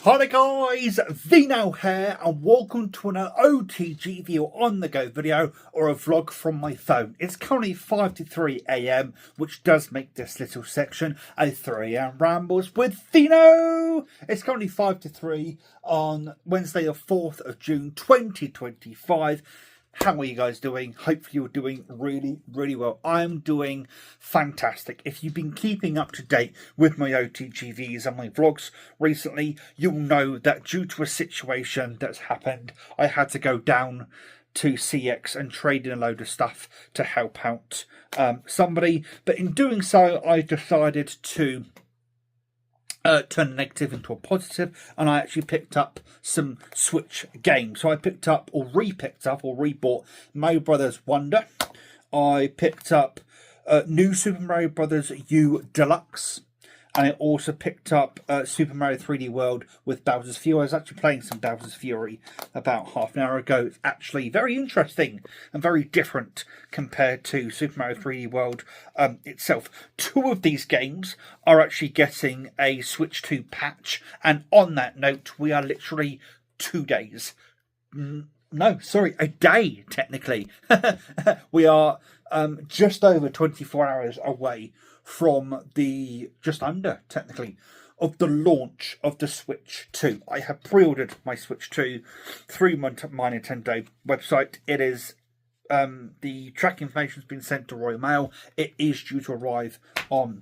Hi there guys, Vino here and welcome to an OTGV or on the go video or a vlog from my phone. It's currently 5:03 AM, which does make this little section a 3 AM rambles with Vino. It's currently 5:03 on Wednesday the 4th of June 2025. How are you guys doing? Hopefully you're doing really well. I'm doing fantastic. If you've been keeping up to date with my OTGVs and my vlogs recently, you'll know that due to a situation that's happened, I had to go down to CX and trade in a load of stuff to help out somebody. But in doing so, I decided to turn a negative into a positive, and I actually picked up some Switch games. So I picked up or rebought Mario Brothers Wonder. I picked up New Super Mario Brothers U Deluxe, and I also picked up Super Mario 3D World with Bowser's Fury. I was actually playing some Bowser's Fury about half an hour ago. It's actually very interesting and very different compared to Super Mario 3D World itself. Two of these games are actually getting a Switch 2 patch, and on that note, we are literally 2 days. No, sorry, a day technically. We are just over 24 hours away from the, just under technically, of the launch of the Switch 2. I have pre-ordered my Switch 2 through my Nintendo website. It is, the tracking information has been sent to Royal Mail. It is due to arrive on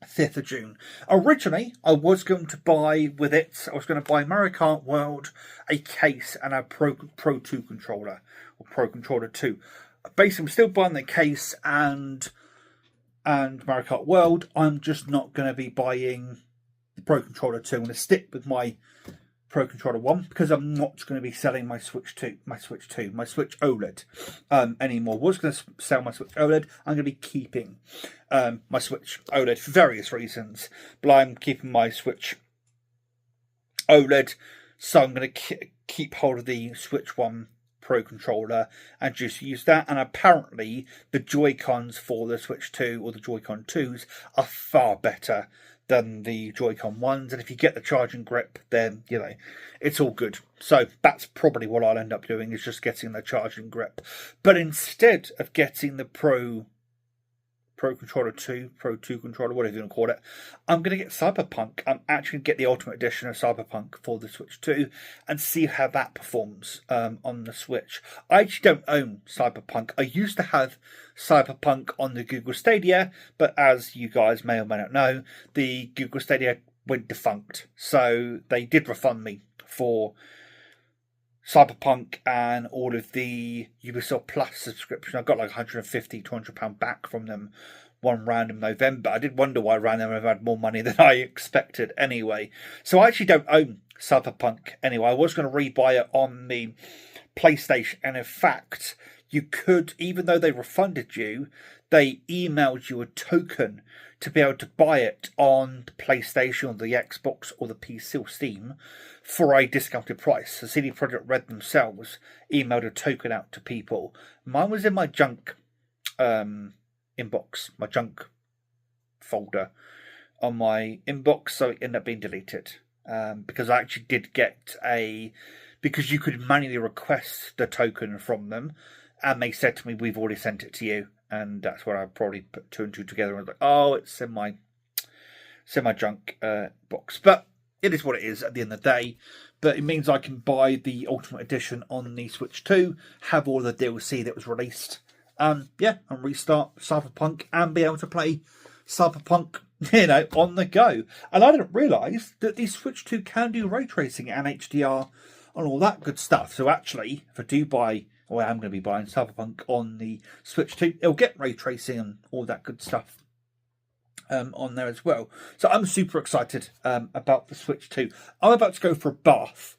5th of June. Originally, I was going to buy with it, I was going to buy Mario Kart World, a case, and a Pro 2 controller, or Pro Controller 2. Basically, I'm still buying the case and Mario Kart World. I'm just not going to be buying the Pro Controller 2. I'm going to stick with my Pro Controller 1 because I'm not going to be selling my Switch OLED anymore. I was going to sell my Switch OLED. I'm going to be keeping my Switch OLED for various reasons, but I'm keeping my Switch OLED, so I'm going to keep hold of the Switch 1 Pro Controller and just use that. And apparently the Joy-Cons for the Switch 2 or the Joy-Con 2s are far better than the Joy-Con 1s, and if you get the charging grip, then you know it's all good. So that's probably what I'll end up doing, is just getting the charging grip. But instead of getting the Pro Controller 2, Pro 2 controller, whatever you want to call it, I'm going to get Cyberpunk. I'm actually going to get the Ultimate Edition of Cyberpunk for the Switch 2 and see how that performs on the Switch. I actually don't own Cyberpunk. I used to have Cyberpunk on the Google Stadia, but as you guys may or may not know, the Google Stadia went defunct. So they did refund me for Cyberpunk and all of the Ubisoft Plus subscription. I got like £150, £200 back from them one round in November. I did wonder why around them I've had more money than I expected anyway. So I actually don't own Cyberpunk anyway. I was going to rebuy it on the PlayStation, and in fact, you could, even though they refunded you, they emailed you a token to be able to buy it on the PlayStation or the Xbox or the PC or Steam for a discounted price. The CD Projekt Red themselves emailed a token out to people. Mine was in my junk inbox, my junk folder on my inbox, so it ended up being deleted because I actually did get because you could manually request the token from them, and they said to me, "We've already sent it to you." And that's where I probably put 2 and 2 together and was like, oh, it's in my junk box. But it is what it is at the end of the day. But it means I can buy the Ultimate Edition on the Switch 2, have all the DLC that was released, and restart Cyberpunk and be able to play Cyberpunk, on the go. And I didn't realise that the Switch 2 can do ray tracing and HDR and all that good stuff. So actually, if I do buy, or I am going to be buying Cyberpunk on the Switch 2, it'll get ray tracing and all that good stuff on there as well. So I'm super excited about the Switch 2. I'm about to go for a bath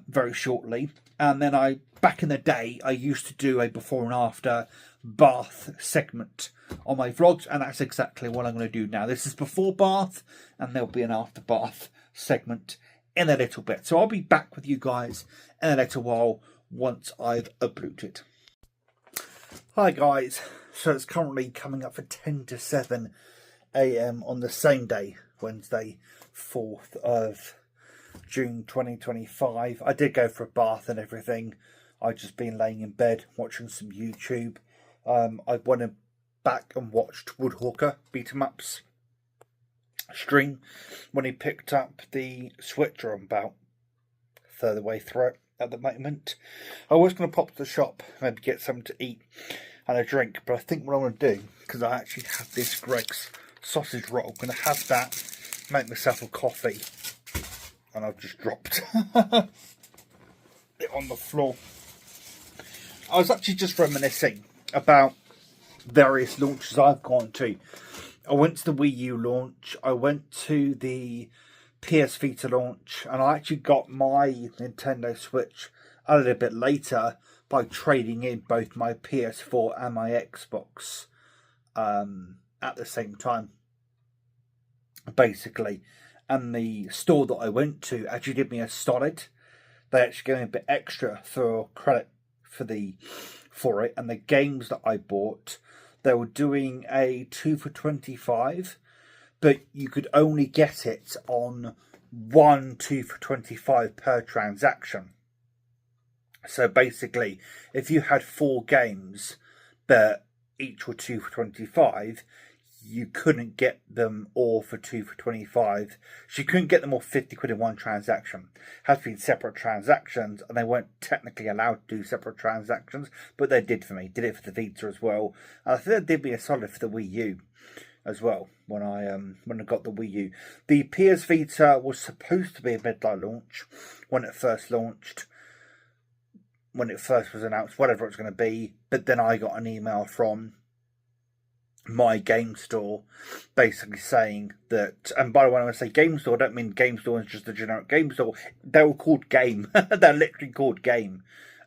very shortly. And then back in the day, I used to do a before and after bath segment on my vlogs. And that's exactly what I'm going to do now. This is before bath, and there'll be an after bath segment in a little bit. So I'll be back with you guys in a little while once I've uploaded. Hi guys, so it's currently coming up for 10 to 7 AM on the same day, Wednesday 4th of June 2025. I did go for a bath and everything. I'd just been laying in bed watching some YouTube. I went back and watched Woodhawker Beat 'em Ups stream when he picked up the switcher. I'm about further way through it at the moment. I was going to pop to the shop, maybe get something to eat and a drink, but I think what I want to do, because I actually have this Greg's sausage roll, I'm going to have that, make myself a coffee, and I've just dropped it on the floor. I was actually just reminiscing about various launches I've gone to. I went to the Wii U launch, I went to the PS Vita launch, and I actually got my Nintendo Switch a little bit later by trading in both my PS4 and my Xbox at the same time, basically. And the store that I went to actually did me a solid. They actually gave me a bit extra for credit for it, and the games that I bought, they were doing a 2 for 25, but you could only get it on 1 2 for 25 per transaction. So basically, if you had 4 games that each were 2 for 25, you couldn't get them all for 2 for 25. So you couldn't get them all 50 quid in one transaction. It had to be separate transactions, and they weren't technically allowed to do separate transactions, but they did for me. Did it for the Vita as well. And I think they did me a solid for the Wii U as well when I got the Wii U. The PS Vita was supposed to be a midnight launch when it first launched, when it first was announced, whatever it was going to be. But then I got an email from my game store basically saying that, and by the way, when I say game store, I don't mean game store is just a generic game store. They were called Game. They're literally called Game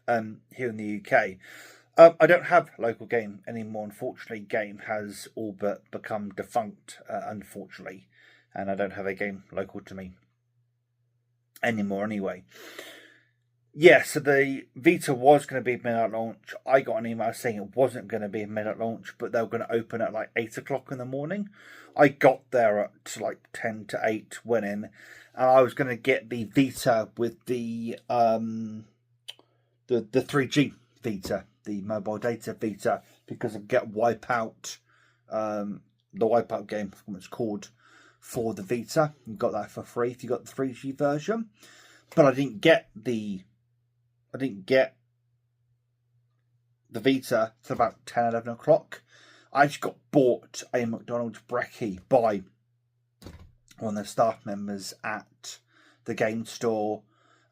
here in the UK. I don't have local Game anymore, unfortunately. Game has all but become defunct, unfortunately, and I don't have a Game local to me anymore anyway. Yeah, so the Vita was going to be a midnight launch. I got an email saying it wasn't going to be a midnight launch, but they were going to open at like 8 o'clock in the morning. I got there at like 10 to 8, went in, and I was going to get the Vita with the 3G Vita, the mobile data Vita, because I get Wipeout, the Wipeout game, I forgot what it's called, for the Vita. You got that for free if you got the 3G version. But I didn't get the Vita till about 10, 11 o'clock. I just got bought a McDonald's brekkie by one of the staff members at the game store,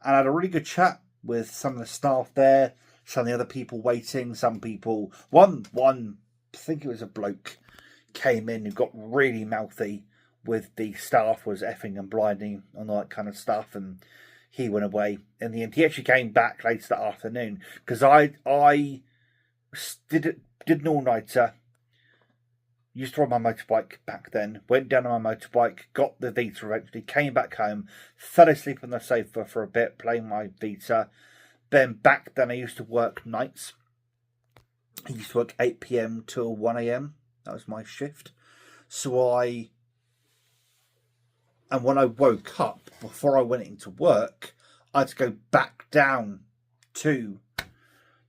and I had a really good chat with some of the staff there, some of the other people waiting, some people, one, I think it was a bloke, came in who got really mouthy with the staff, was effing and blinding and all that kind of stuff, and he went away in the end. He actually came back later that afternoon, because I did an all-nighter, used to ride my motorbike back then, went down on my motorbike, got the Vita eventually, came back home, fell asleep on the sofa for a bit, playing my Vita. Then back then I used to work nights. I used to work 8 PM till 1 AM. That was my shift. And when I woke up, before I went into work, I had to go back down to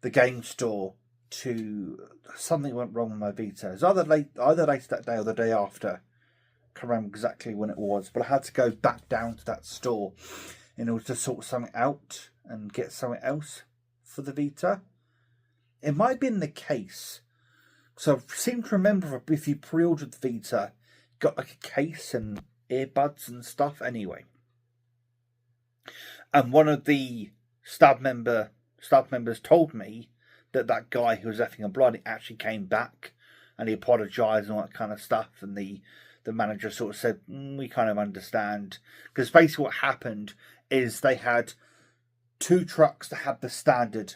the game store to... Something went wrong with my Vita. It was either later that day or the day after. I can't remember exactly when it was, but I had to go back down to that store in order to sort something out and get something else for the Vita. It might have been the case. So I seem to remember if you pre-ordered the Vita, you got like a case and earbuds and stuff anyway. And one of the staff members told me that guy who was effing and blinding actually came back and he apologised and all that kind of stuff, and the manager sort of said, we kind of understand, because basically what happened is they had 2 trucks that had the standard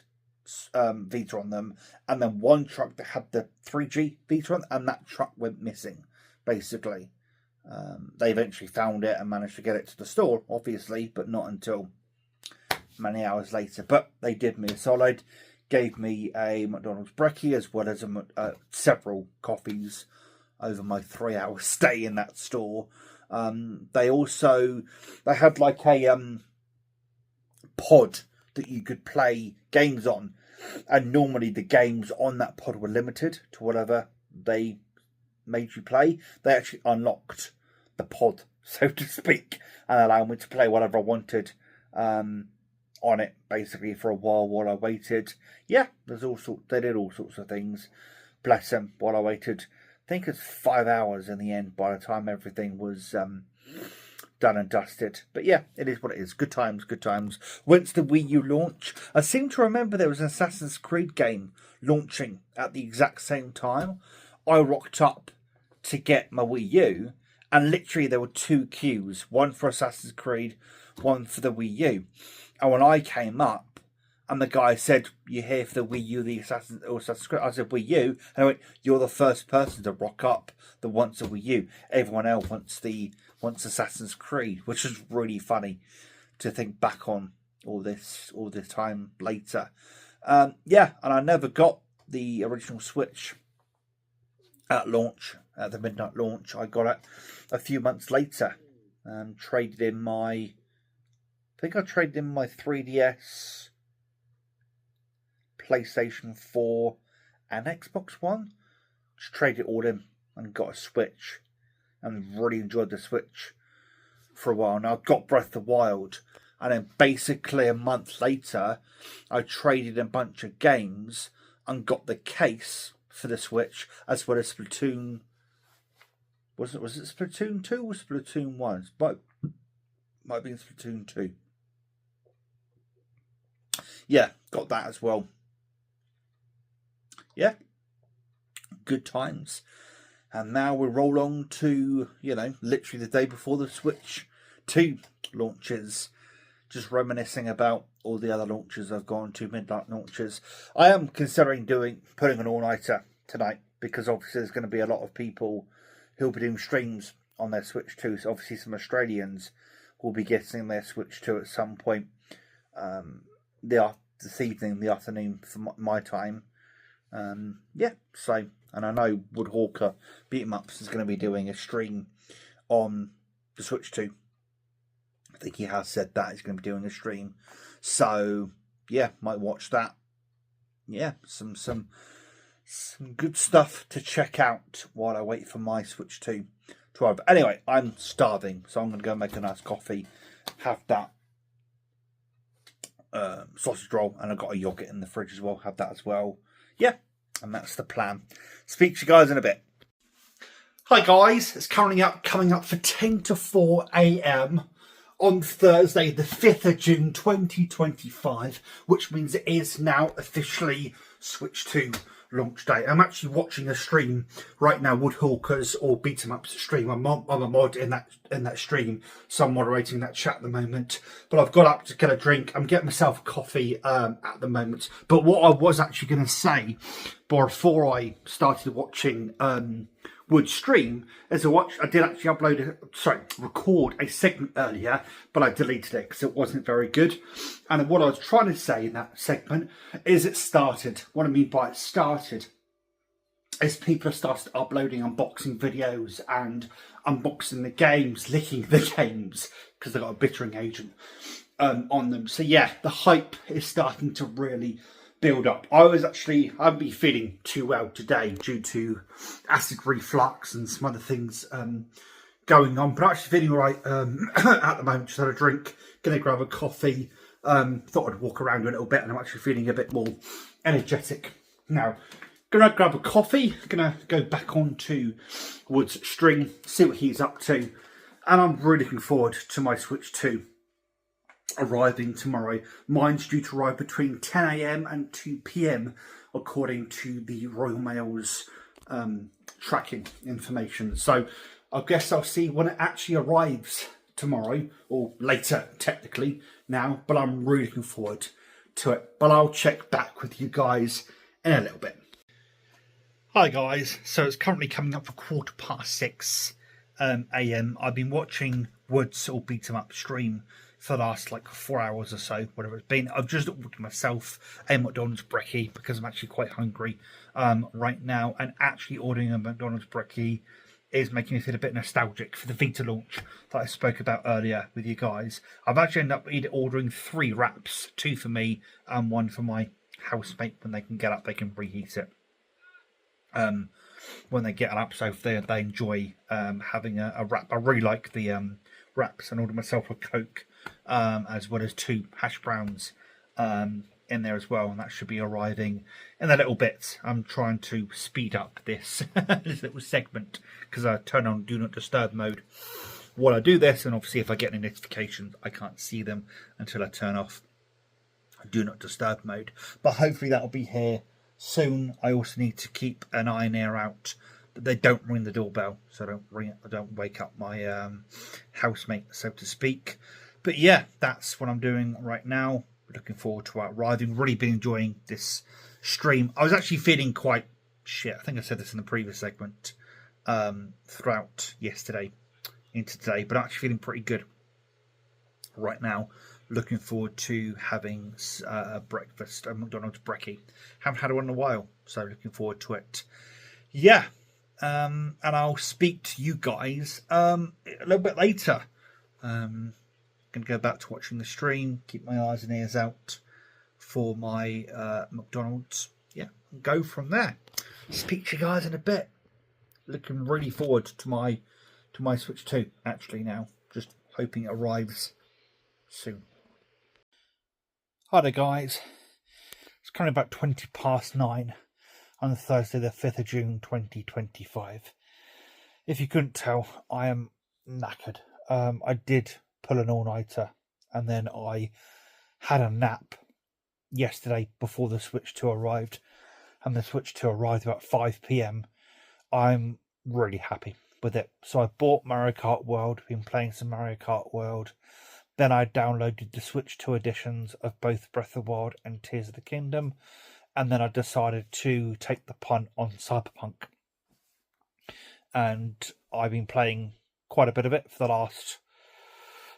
Vita on them, and then 1 truck that had the 3G Vita on, and that truck went missing basically. They eventually found it and managed to get it to the store, obviously, but not until many hours later. But they did me a solid, gave me a McDonald's brekkie as well as several coffees over my 3-hour stay in that store. They had like a pod that you could play games on, and normally the games on that pod were limited to whatever they made you play. They actually unlocked the pod, so to speak, and allowed me to play whatever I wanted on it, basically, for a while I waited. Yeah, they did all sorts of things. Bless them, while I waited. I think it's 5 hours in the end by the time everything was done and dusted. But yeah, it is what it is. Good times, good times. When's the Wii U launch? I seem to remember there was an Assassin's Creed game launching at the exact same time. I rocked up to get my Wii U, and literally there were two queues, one for Assassin's Creed, one for the Wii U. And when I came up, and the guy said, "You're here for the Wii U, the Assassin's Creed." I said, "Wii U," and I went, "You're the first person to rock up that wants a Wii U. Everyone else wants Assassin's Creed," which is really funny to think back on all this time later. Yeah, and I never got the original Switch at launch, at the midnight launch. I got it a few months later. Traded in my 3DS, PlayStation 4 and Xbox One. Just traded it all in and got a Switch, and really enjoyed the Switch for a while. Now I got Breath of the Wild, and then basically a month later I traded a bunch of games and got the case for the Switch, as well as Splatoon. Was it Splatoon 2 or Splatoon 1? Might have been Splatoon 2. Yeah, got that as well. Yeah, good times. And now we roll on to, literally the day before the Switch 2 launches. Just reminiscing about all the other launches I've gone to, midnight launches. I am considering putting an all-nighter tonight, because obviously there's going to be a lot of people who'll be doing streams on their Switch 2. So obviously some Australians will be getting their Switch 2 at some point this evening, the afternoon for my time. Yeah, so, and I know Woodhawker Beat'em-Ups is going to be doing a stream on the Switch 2. I think he has said that he's going to be doing a stream. So, yeah, might watch that. Yeah, some good stuff to check out while I wait for my Switch 2 to arrive. Anyway, I'm starving, so I'm going to go make a nice coffee, have that sausage roll, and I've got a yogurt in the fridge as well, have that as well. Yeah, and that's the plan. Speak to you guys in a bit. Hi guys, it's coming up for 10 to 4 a.m. on Thursday, the 5th of June 2025, which means it is now officially Switch 2 launch day. I'm actually watching a stream right now, Woodhawkers or Beat'em-Ups stream. I'm a mod in that stream, so I'm moderating that chat at the moment. But I've got up to get a drink. I'm getting myself a coffee at the moment. But what I was actually going to say before I started watching Wood's stream is I did actually record a segment earlier, but I deleted it because it wasn't very good. And what I was trying to say in that segment is it started. What I mean by it started is people have started uploading unboxing videos and unboxing the games, licking the games, because they've got a bittering agent on them. So yeah, the hype is starting to really build up. I've been feeling too well today due to acid reflux and some other things going on, but I'm actually feeling all right at the moment. Just had a drink, gonna grab a coffee, thought I'd walk around a little bit, and I'm actually feeling a bit more energetic now. Gonna grab a coffee, gonna go back onto Wood's stream, see what he's up to, and I'm really looking forward to my Switch 2 arriving tomorrow. Mine's due to arrive between 10 a.m. and 2 p.m. according to the Royal Mail's tracking information. So I guess I'll see when it actually arrives tomorrow, or later technically now, but I'm really looking forward to it. But I'll check back with you guys in a little bit. Hi guys, so it's currently coming up for 6:15 a.m. I've been watching Woods or Beat'em-Up stream for the last 4 hours or so, whatever it's been. I've just ordered myself a McDonald's brekkie because I'm actually quite hungry right now, and actually ordering a McDonald's brekkie is making me feel a bit nostalgic for the Vita launch that I spoke about earlier with you guys. I've actually ended up ordering 3 wraps, 2 for me and 1 for my housemate. When they can get up, they can reheat it when they get up, so if they enjoy having a wrap. I really like the wraps, and ordered myself a Coke as well as 2 hash browns in there as well, and that should be arriving in a little bit. I'm trying to speed up this this little segment because I turn on Do Not Disturb mode while I do this, and obviously if I get any notifications I can't see them until I turn off Do Not Disturb mode. But hopefully that'll be here soon. I also need to keep an eye and ear out that they don't ring the doorbell, so I don't wake up my housemate, so to speak. But yeah, that's what I'm doing right now. Looking forward to arriving. Really been enjoying this stream. I was actually feeling quite shit. I think I said this in the previous segment throughout yesterday into today, but I'm actually feeling pretty good right now. Looking forward to having a breakfast, a McDonald's brekkie. Haven't had one in a while, so looking forward to it. Yeah, and I'll speak to you guys a little bit later. Going to go back to watching the stream, keep my eyes and ears out for my McDonald's. Yeah, and go from there. Speak to you guys in a bit. Looking really forward to my Switch 2 actually now. Just hoping it arrives soon. Hi there guys. It's kind of about 9:20 on Thursday the 5th of June 2025. If you couldn't tell, I am knackered. I did pull an all-nighter, and then I had a nap yesterday before the Switch 2 arrived, and the Switch 2 arrived about 5 p.m. I'm really happy with it. So I bought Mario Kart World, been playing some Mario Kart World, then I downloaded the Switch 2 editions of both Breath of the Wild and Tears of the Kingdom, and then I decided to take the punt on Cyberpunk. And I've been playing quite a bit of it for the last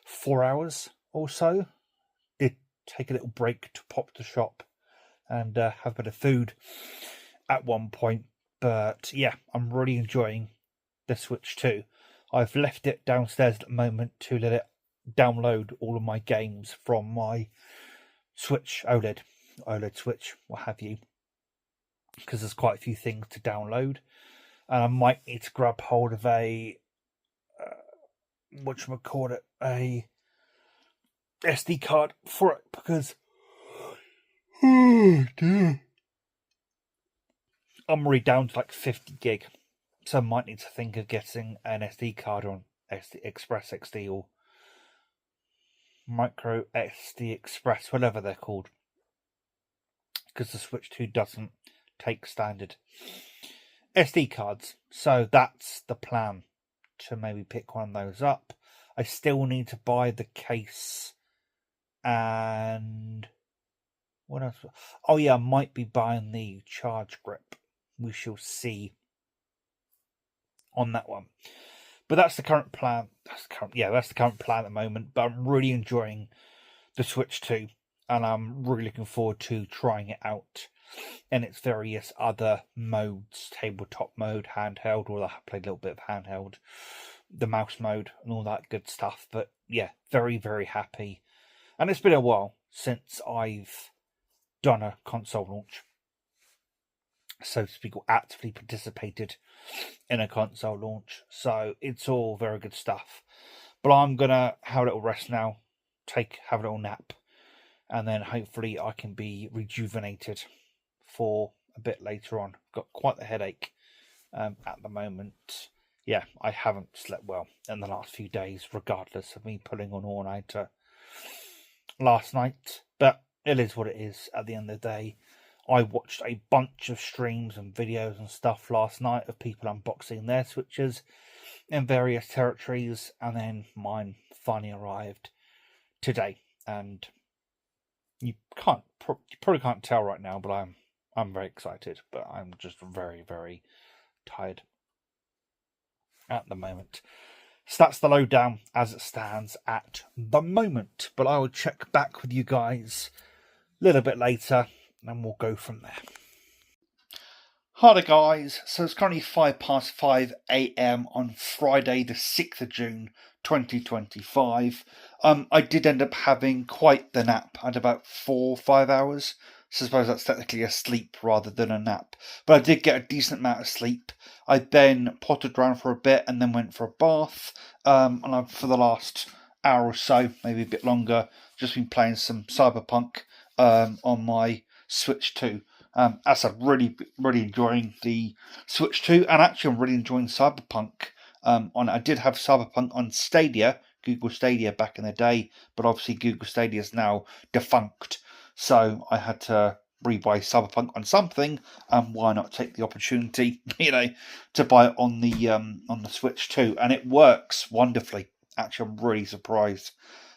4 hours or so. Did take a little break to pop to the shop and have a bit of food at one point. But yeah, I'm really enjoying the Switch 2. I've left it downstairs at the moment to let it download all of my games from my Switch OLED Switch, what have you, because there's quite a few things to download, and I might need to grab hold of a a SD card for it, because oh dear, I'm already down to like 50 gig, so I might need to think of getting an SD card on Express XD or Micro SD Express, whatever they're called, because the Switch 2 doesn't take standard SD cards. So that's the plan, to maybe pick one of those up. I still need to buy the case, and what else? Oh yeah, I might be buying the charge grip. We shall see on that one. But that's the current plan. That's the current plan at the moment. But I'm really enjoying the Switch 2, and I'm really looking forward to trying it out in its various other modes: tabletop mode, handheld. Or I played a little bit of handheld, the mouse mode, and all that good stuff. But yeah, very, very happy. And it's been a while since I've done a console launch, so to speak, or actively participated in a console launch. So it's all very good stuff. But I'm gonna have a little rest now, have a little nap, and then hopefully I can be rejuvenated for a bit later on. Got quite the headache at the moment. Yeah, I haven't slept well in the last few days, regardless of me pulling on all-nighter last night. But it is what it is at the end of the day. I watched a bunch of streams and videos and stuff last night of people unboxing their Switches in various territories, and then mine finally arrived today. And you probably can't tell right now, but I'm very excited, but I'm just very, very tired at the moment. So that's the lowdown as it stands at the moment. But I will check back with you guys a little bit later, and we'll go from there. Hi there guys, so it's currently 5 past 5 a.m. on Friday the 6th of June 2025. I did end up having quite the nap. I had about 4 or 5 hours, so I suppose that's technically a sleep rather than a nap. But I did get a decent amount of sleep. I then pottered around for a bit and then went for a bath. And I've, for the last hour or so, maybe a bit longer, just been playing some Cyberpunk on my Switch 2. As I said, really enjoying the Switch 2, and actually I'm really enjoying Cyberpunk. I did have Cyberpunk on Stadia, Google Stadia back in the day, but obviously Google Stadia is now defunct, so I had to rebuy Cyberpunk on something, and why not take the opportunity, to buy it on the Switch 2, and it works wonderfully. Actually, I'm really surprised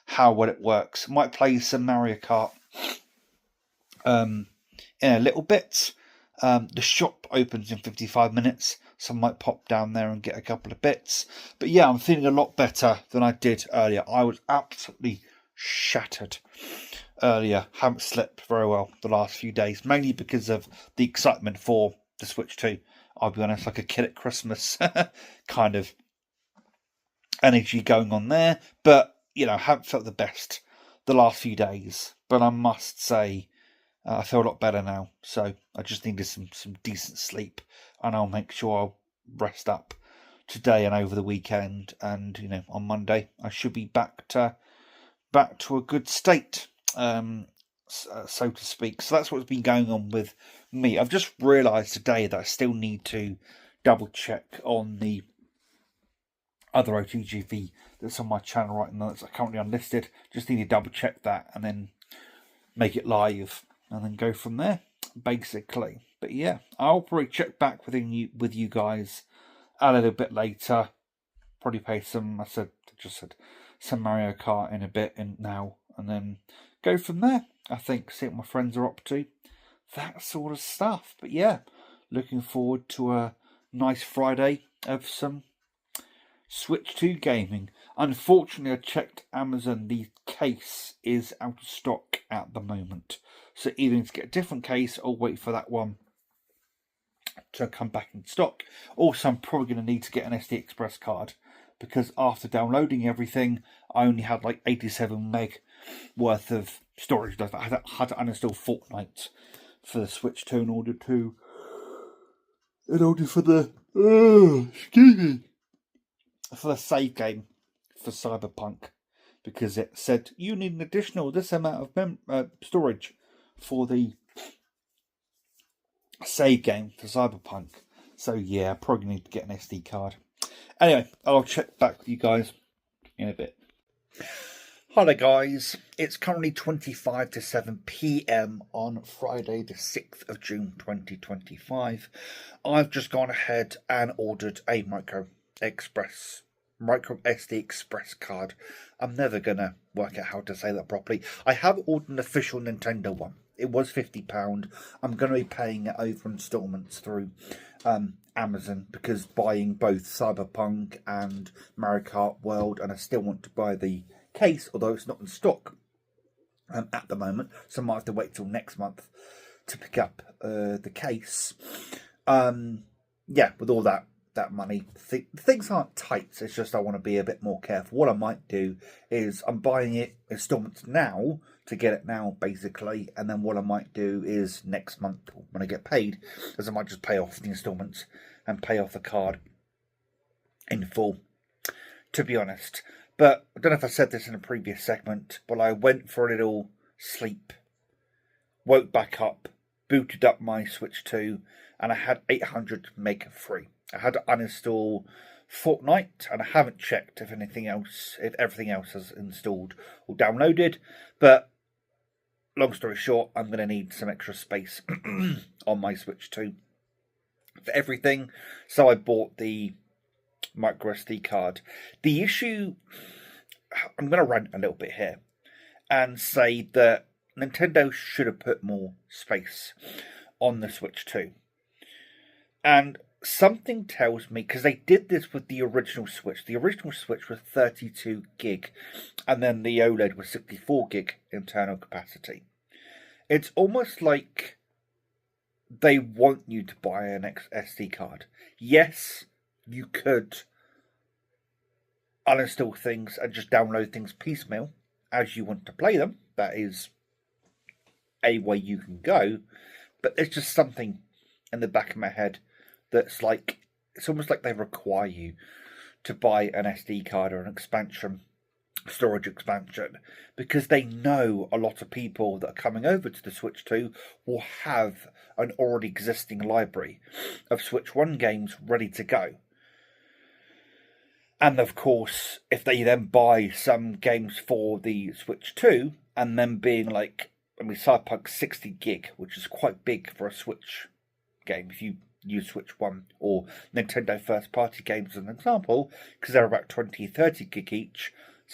how well it works. Might play some Mario Kart. In a little bit. The shop opens in 55 minutes, so I might pop down there and get a couple of bits. But yeah, I'm feeling a lot better than I did earlier. I was absolutely shattered earlier. Haven't slept very well the last few days, mainly because of the excitement for the Switch 2. I'll be honest, like a kid at Christmas kind of energy going on there. But, haven't felt the best the last few days. But I must say, I feel a lot better now, so I just needed some decent sleep, and I'll make sure I'll rest up today and over the weekend, and on Monday I should be back to a good state, so to speak. So that's what's been going on with me. I've just realised today that I still need to double check on the other OTGV that's on my channel right now that's currently unlisted. Just need to double check that and then make it live. And then go from there, basically. But yeah, I'll probably check back with you guys a little bit later. Probably play some, some Mario Kart in a bit and now, and then go from there. I think, see what my friends are up to, that sort of stuff. But yeah, looking forward to a nice Friday of some Switch 2 gaming. Unfortunately, I checked Amazon, the case is out of stock at the moment. So either need to get a different case or wait for that one to come back in stock. Also, I'm probably going to need to get an SD Express card, because after downloading everything, I only had like 87 meg worth of storage left. I had to uninstall Fortnite for the Switch 2 in order for the for the save game for Cyberpunk, because it said you need an additional this amount of storage for the save game for Cyberpunk. So yeah, probably need to get an SD card. Anyway, I'll check back with you guys in a bit. Hi there guys, it's currently 25 to 7 p.m. on Friday the 6th of June 2025. I've just gone ahead and ordered a micro SD Express card. I'm never gonna work out how to say that properly. I have ordered an official Nintendo one. It was £50. I'm going to be paying it over instalments through Amazon, because buying both Cyberpunk and Mario Kart World, and I still want to buy the case, although it's not in stock at the moment, so I might have to wait till next month to pick up the case. Yeah, with all that money, things aren't tight. It's just I want to be a bit more careful. What I might do is I'm buying it installments now to get it now, basically, and then what I might do is next month when I get paid, is I might just pay off the installments and pay off the card in full, to be honest. But I don't know if I said this in a previous segment, but I went for a little sleep, woke back up, booted up my Switch 2, and I had 800 meg free. I had to uninstall Fortnite, and I haven't checked if everything else is installed or downloaded. But long story short, I'm going to need some extra space on my Switch 2 for everything. So I bought the micro SD card. The issue, I'm going to rant a little bit here and say that Nintendo should have put more space on the Switch 2. And something tells me, because they did this with the original Switch. The original Switch was 32 gig, and then the OLED was 64 gig internal capacity. It's almost like they want you to buy an SD card. Yes, you could uninstall things and just download things piecemeal as you want to play them. That is a way you can go. But there's just something in the back of my head that's like, it's almost like they require you to buy an SD card or an expansion, storage expansion, because they know a lot of people that are coming over to the Switch 2 will have an already existing library of Switch 1 games ready to go. And of course, if they then buy some games for the Switch 2, and then being like, I mean, Cyberpunk 60 gig, which is quite big for a Switch game, if you use Switch 1 or Nintendo first party games as an example, because they're about 20, 30 gig each.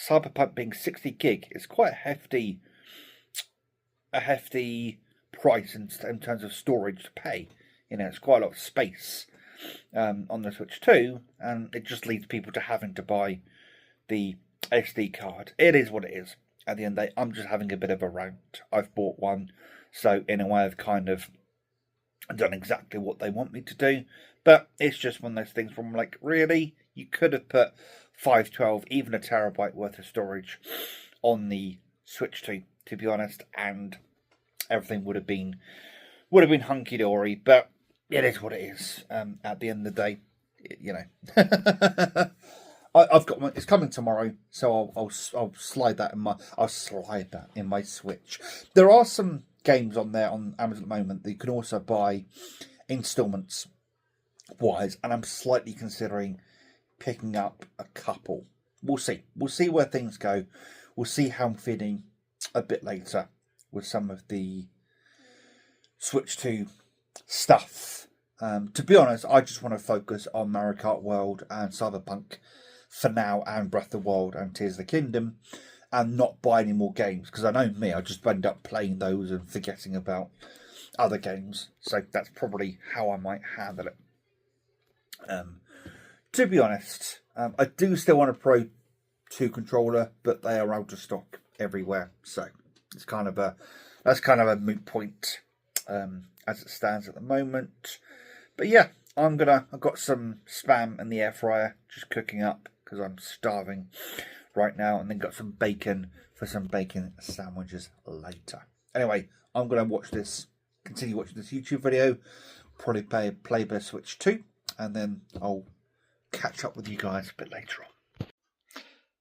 Cyberpunk being 60 gig is quite a hefty price in terms of storage to pay. You know, it's quite a lot of space on the Switch 2, and it just leads people to having to buy the SD card. It is what it is. At the end of the day, I'm just having a bit of a rant. I've bought one, so in a way I've kind of done exactly what they want me to do, but it's just one of those things where I'm like, really? You could have put 512, even a terabyte worth of storage on the Switch 2, to be honest, and everything would have been hunky-dory, but it is what it is. At the end of the day, you know. I've got one. It's coming tomorrow, so I'll slide that in my Switch. There are some games on there on Amazon at the moment that you can also buy installments wise, and I'm slightly considering picking up a couple. We'll see. We'll see where things go. We'll see how I'm feeling a bit later with some of the Switch 2 stuff. To be honest, I just want to focus on Mario Kart World and Cyberpunk for now, and Breath of the Wild and Tears of the Kingdom, and not buy any more games, because I know me, I just end up playing those and forgetting about other games. So that's probably how I might handle it. To be honest, I do still want a Pro 2 controller, but they are out of stock everywhere, so it's kind of a moot point as it stands at the moment. But yeah, I've got some spam in the air fryer just cooking up because I'm starving right now, and then got some bacon for some bacon sandwiches later. Anyway, I'm going to continue watching this YouTube video, probably play a bit of Switch 2, and then I'll catch up with you guys a bit later on.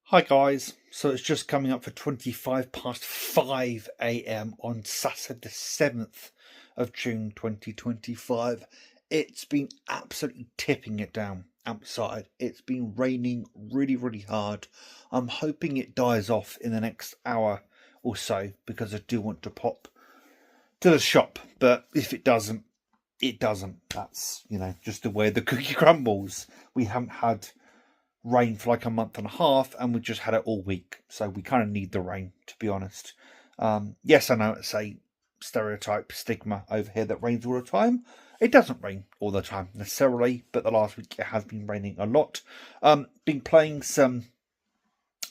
Hi guys, so it's just coming up for 5 AM on Saturday the 7th of June 2025. It's been absolutely tipping it down outside. It's been raining really, really hard. I'm hoping it dies off in the next hour or so, because I do want to pop to the shop. But if it doesn't, it doesn't. That's, you know, just the way the cookie crumbles. We haven't had rain for like a month and a half, and we just had it all week. So we kind of need the rain, to be honest. Yes, I know it's a stereotype stigma over here that rains all the time. It doesn't rain all the time necessarily, but the last week it has been raining a lot. Been playing some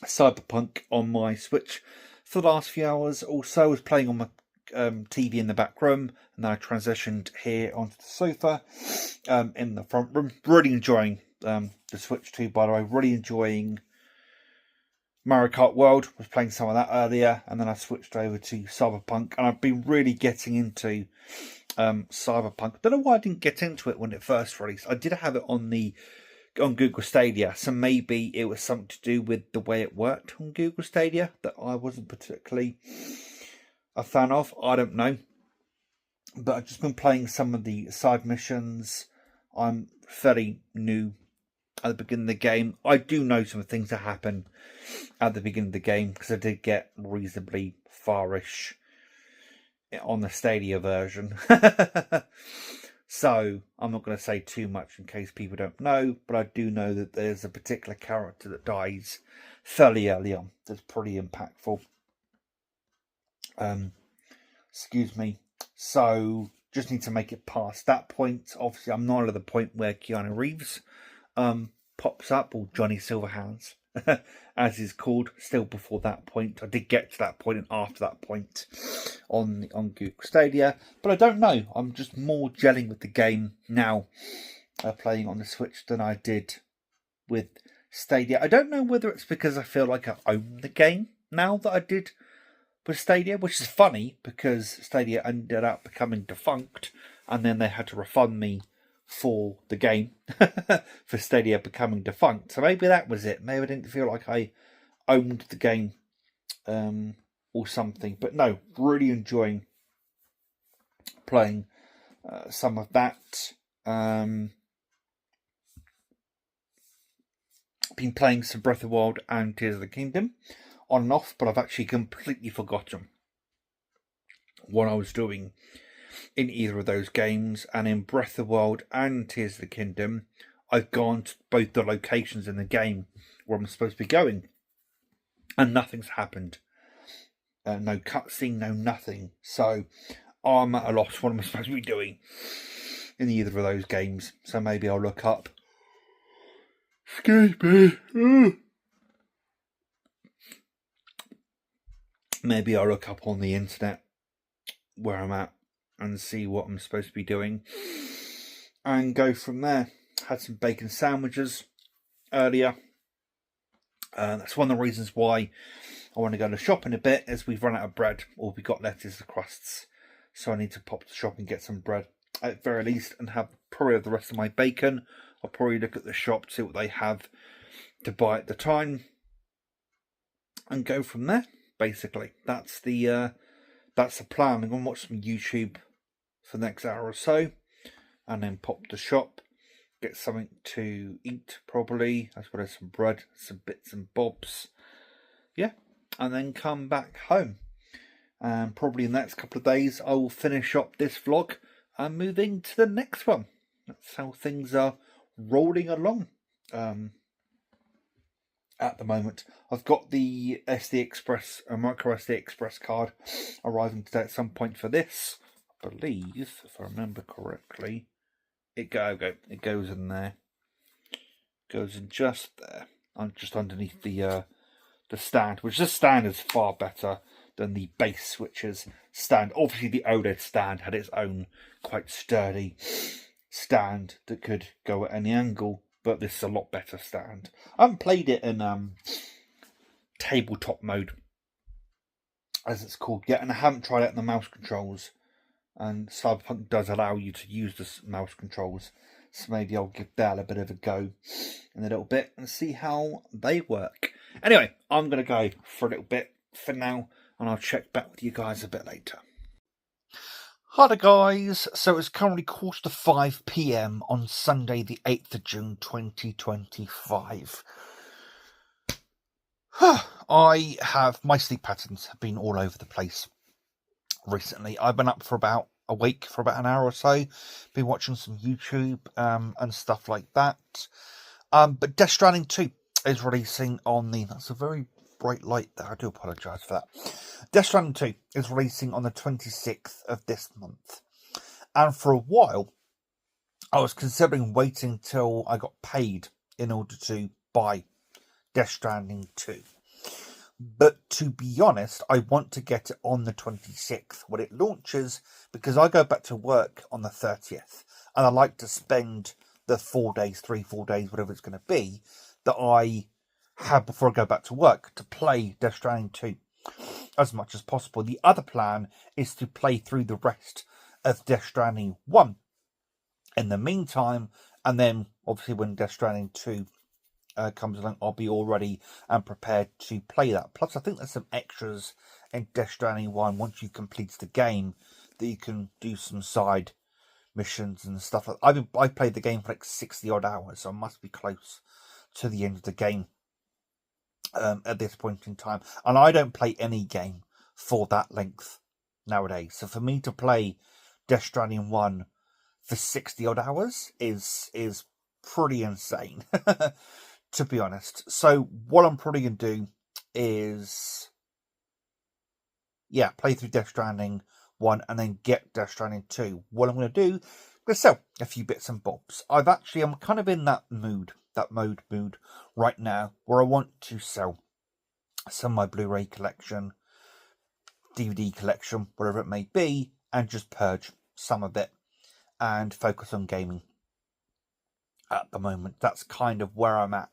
Cyberpunk on my Switch for the last few hours. Also, I was playing on my TV in the back room, and then I transitioned here onto the sofa in the front room. Really enjoying the Switch 2, by the way. Really enjoying Mario Kart World. Was playing some of that earlier, and then I switched over to Cyberpunk, and I've been really getting into Cyberpunk. I don't know why I didn't get into it when it first released. I did have it on Google Stadia, so maybe it was something to do with the way it worked on Google Stadia that I wasn't particularly a fan of. I don't know, but I've just been playing some of the side missions. I'm fairly new at the beginning of the game. I do know some things that happen at the beginning of the game, because I did get reasonably farish on the Stadia version. So I'm not going to say too much in case people don't know, but I do know that there's a particular character that dies fairly early on. That's pretty impactful. Excuse me. So just need to make it past that point. Obviously, I'm not at the point where Keanu Reeves pops up, or Johnny Silverhands as is called, still before that point. I did get to that point and after that point on Google Stadia, but I don't know. I'm just more gelling with the game now, playing on the Switch than I did with Stadia. I don't know whether it's because I feel like I own the game now that I did with Stadia, which is funny because Stadia ended up becoming defunct and then they had to refund me for the game for Stadia becoming defunct. So maybe that was it. Maybe I didn't feel like I owned the game or something. But no, really enjoying playing some of that. Been playing some Breath of the Wild and Tears of the Kingdom on and off, but I've actually completely forgotten what I was doing in either of those games. And in Breath of the Wild and Tears of the Kingdom, I've gone to both the locations in the game where I'm supposed to be going, and nothing's happened. No cutscene, no nothing. So I'm at a loss what I'm supposed to be doing in either of those games. So maybe I'll look up. Excuse me. Maybe I'll look up on the internet where I'm at and see what I'm supposed to be doing and go from there. Had some bacon sandwiches earlier. That's one of the reasons why I want to go to the shop in a bit, is we've run out of bread. All we got left is the crusts. So I need to pop to the shop and get some bread at the very least, and have probably the rest of my bacon. I'll probably look at the shop, see what they have to buy at the time, and go from there. Basically, that's the plan. I'm gonna watch some YouTube for the next hour or so, and then pop to the shop, get something to eat, probably, as well as some bread, some bits and bobs. Yeah, and then come back home. And probably in the next couple of days, I will finish up this vlog and move into the next one. That's how things are rolling along at the moment. I've got the SD Express, a micro SD Express card arriving today at some point for this. I believe, if I remember correctly, it goes in there. Goes in just there. I'm just underneath the stand, which this stand is far better than the base Switch's stand. Obviously, the OLED stand had its own quite sturdy stand that could go at any angle, but this is a lot better stand. I haven't played it in tabletop mode, as it's called, yet, and I haven't tried it in the mouse controls. And Cyberpunk does allow you to use the mouse controls, so maybe I'll give that a bit of a go in a little bit and see how they work. Anyway, I'm going to go for a little bit for now, and I'll check back with you guys a bit later. Hi there guys, so it's currently 4:45 PM on Sunday the 8th of June 2025. My sleep patterns have been all over the place recently. I've been up for about a week, for about an hour or so, been watching some YouTube and stuff like that. But Death Stranding 2 is releasing on the... That's a very bright light there, I do apologise for that. Death Stranding 2 is releasing on the 26th of this month. And for a while, I was considering waiting till I got paid in order to buy Death Stranding 2. But to be honest, I want to get it on the 26th when it launches, because I go back to work on the 30th. And I like to spend the 4 days, 3-4 days, whatever it's going to be, that I have before I go back to work to play Death Stranding 2 as much as possible. The other plan is to play through the rest of Death Stranding 1 in the meantime, and then obviously when Death Stranding 2 comes along, I'll be all ready and prepared to play that. Plus, I think there's some extras in Death Stranding 1 once you complete the game that you can do some side missions and stuff. I played the game for like 60 odd hours, so I must be close to the end of the game at this point in time. And I don't play any game for that length nowadays. So for me to play Death Stranding 1 for 60 odd hours is pretty insane, to be honest. So what I'm probably going to do is, play through Death Stranding 1 and then get Death Stranding 2. What I'm going to do, I'm going to sell a few bits and bobs. I'm kind of in that mood that mood right now where I want to sell some of my Blu-ray collection, DVD collection, whatever it may be, and just purge some of it and focus on gaming. At the moment, that's kind of where I'm at,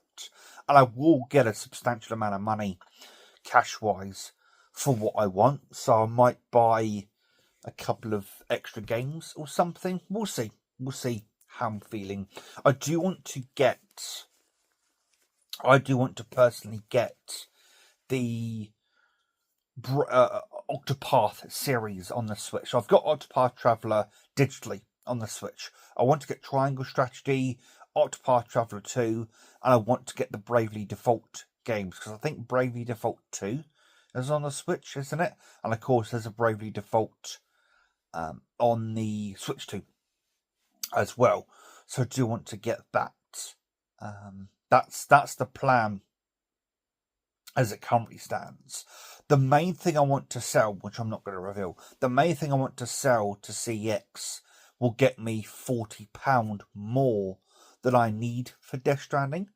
and I will get a substantial amount of money cash-wise for what I want, so I might buy a couple of extra games or something. We'll see how I'm feeling. I do want to personally get the Octopath series on the Switch. I've got Octopath Traveler digitally on the Switch. I want to get Triangle Strategy, Octopath Traveler 2, and I want to get the Bravely Default games, because I think Bravely Default 2 is on the Switch, isn't it? And of course there's a Bravely Default on the Switch 2 as well. So I do want to get that. That's the plan as it currently stands. The main thing I want to sell, which I'm not going to reveal, the main thing I want to sell to CX will get me £40 more than I need for Death Stranding.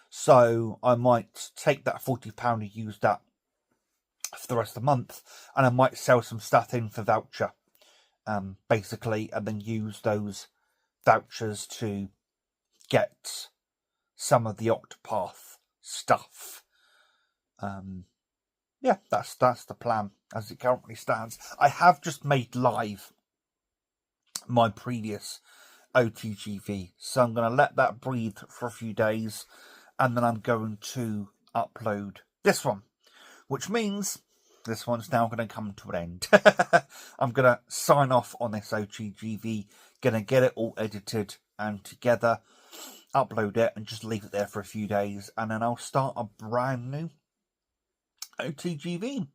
So I might take that £40 and use that for the rest of the month, and I might sell some stuff in for voucher, basically, and then use those vouchers to get some of the Octopath stuff. Yeah, that's the plan as it currently stands. I have just made live my previous OTGV, so I'm going to let that breathe for a few days, and then I'm going to upload this one, which means this one's now going to come to an end. I'm going to sign off on this OTGV, going to get it all edited and together, upload it, and just leave it there for a few days, and then I'll start a brand new OTGV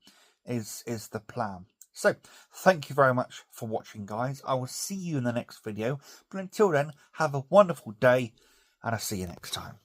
is the plan. So, thank you very much for watching, guys. I will see you in the next video. But until then, have a wonderful day, and I'll see you next time.